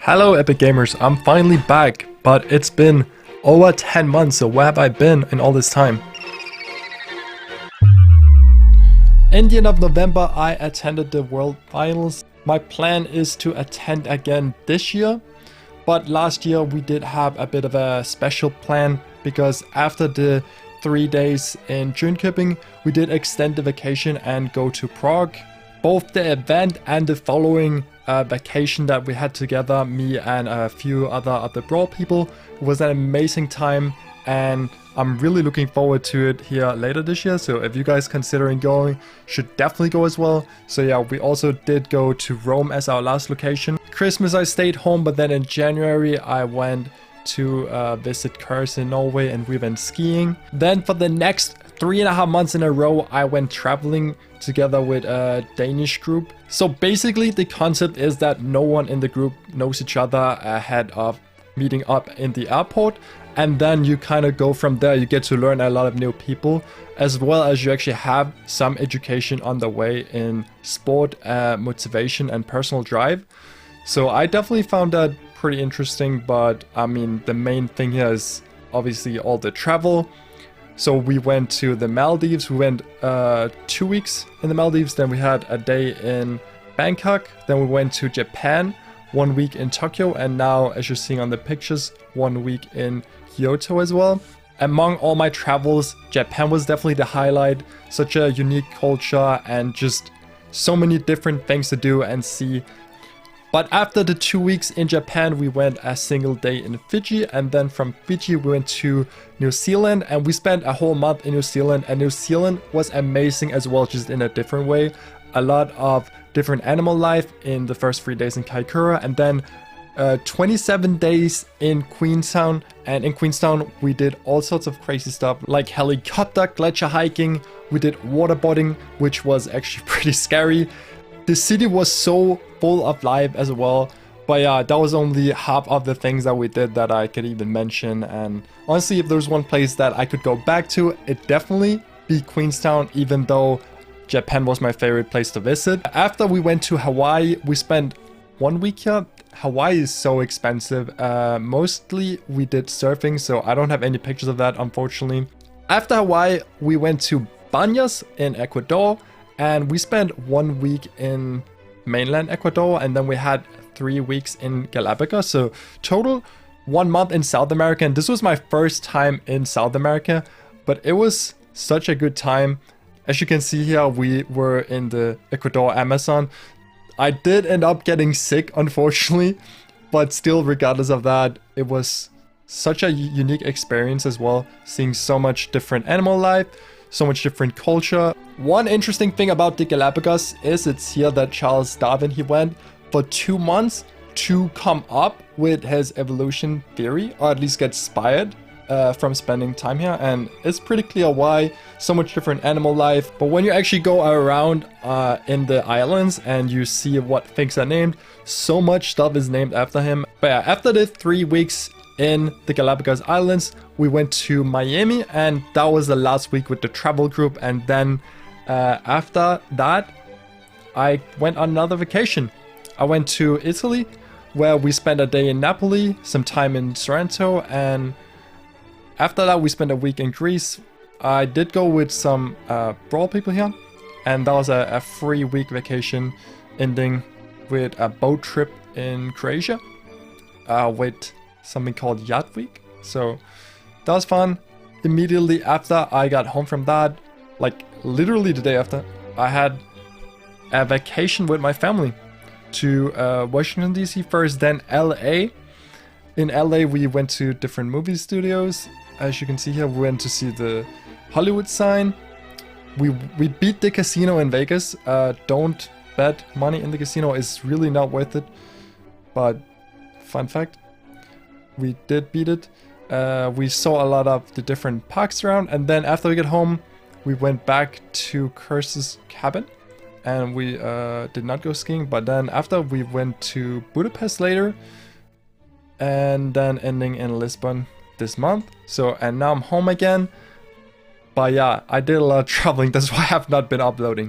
Hello Epic Gamers, I'm finally back, but it's been over 10 months, so where have I been in all this time? In the end of November, I attended the World Finals. My plan is to attend again this year, but last year we did have a bit of a special plan because after the 3 days in Jönköping, we did extend the vacation and go to Prague. Both the event and the following vacation that we had together, me and a few other Brawl people, was an amazing time, and I'm really looking forward to it here later this year. So if you guys considering going, should definitely go as well. So yeah, we also did go to Rome as our last location. Christmas I stayed home, but then in January I went to visit Kurs in Norway and we went skiing. Then for the next 3.5 months in a row, I went traveling together with a Danish group. So basically the concept is that no one in the group knows each other ahead of meeting up in the airport, and then you kind of go from there. You get to learn a lot of new people, as well as you actually have some education on the way in sport, motivation and personal drive. So I definitely found that pretty interesting, but I mean the main thing here is obviously all the travel. So we went to the Maldives. We went 2 weeks in the Maldives, then we had a day in Bangkok, then we went to Japan, 1 week in Tokyo, and now, as you're seeing on the pictures, 1 week in Kyoto as well. Among all my travels, Japan was definitely the highlight. Such a unique culture and just so many different things to do and see. But after the 2 weeks in Japan, we went a single day in Fiji, and then from Fiji we went to New Zealand, and we spent a whole month in New Zealand, and New Zealand was amazing as well, just in a different way. A lot of different animal life in the first 3 days in Kaikoura, and then 27 days in Queenstown. And in Queenstown we did all sorts of crazy stuff like helicopter gletscher hiking. We did waterboarding, which was actually pretty scary. The city was so full of life as well, but yeah, that was only half of the things that we did that I could even mention. And honestly, if there's one place that I could go back to, it definitely be Queenstown, even though Japan was my favorite place to visit. After we went to Hawaii, we spent 1 week here. Hawaii is so expensive. Mostly we did surfing, so I don't have any pictures of that, unfortunately. After Hawaii, we went to Baños in Ecuador, and we spent 1 week in mainland Ecuador, and then we had 3 weeks in Galapagos. So total 1 month in South America, and this was my first time in South America, but it was such a good time. As you can see here, we were in the Ecuador Amazon. I did end up getting sick, unfortunately, but still, regardless of that, it was such a unique experience as well, seeing so much different animal life, so much different culture. One interesting thing about the Galapagos is it's here that Charles Darwin, he went for 2 months to come up with his evolution theory, or at least get inspired from spending time here, and it's pretty clear why. So much different animal life. But when you actually go around in the islands and you see what things are named, so much stuff is named after him. But yeah, after the 3 weeks in the Galapagos Islands, we went to Miami, and that was the last week with the travel group. And then after that, I went on another vacation. I went to Italy, where we spent a day in Napoli, some time in Sorrento, and after that we spent a week in Greece. I did go with some Brawl people here, and that was a 3-week vacation ending with a boat trip in Croatia with something called Yacht Week. So that was fun. Immediately after I got home from that, like literally the day after, I had a vacation with my family to Washington DC first, then LA. In LA we went to different movie studios. As you can see here, we went to see the Hollywood sign. We beat the casino in Vegas. Don't bet money in the casino, it's really not worth it. But fun fact, we did beat it. We saw a lot of the different parks around, and then after we got home, we went back to Kurs's cabin, and we did not go skiing. But then after, we went to Budapest later, and then ending in Lisbon this month. So, and now I'm home again. But yeah, I did a lot of traveling, that's why I have not been uploading.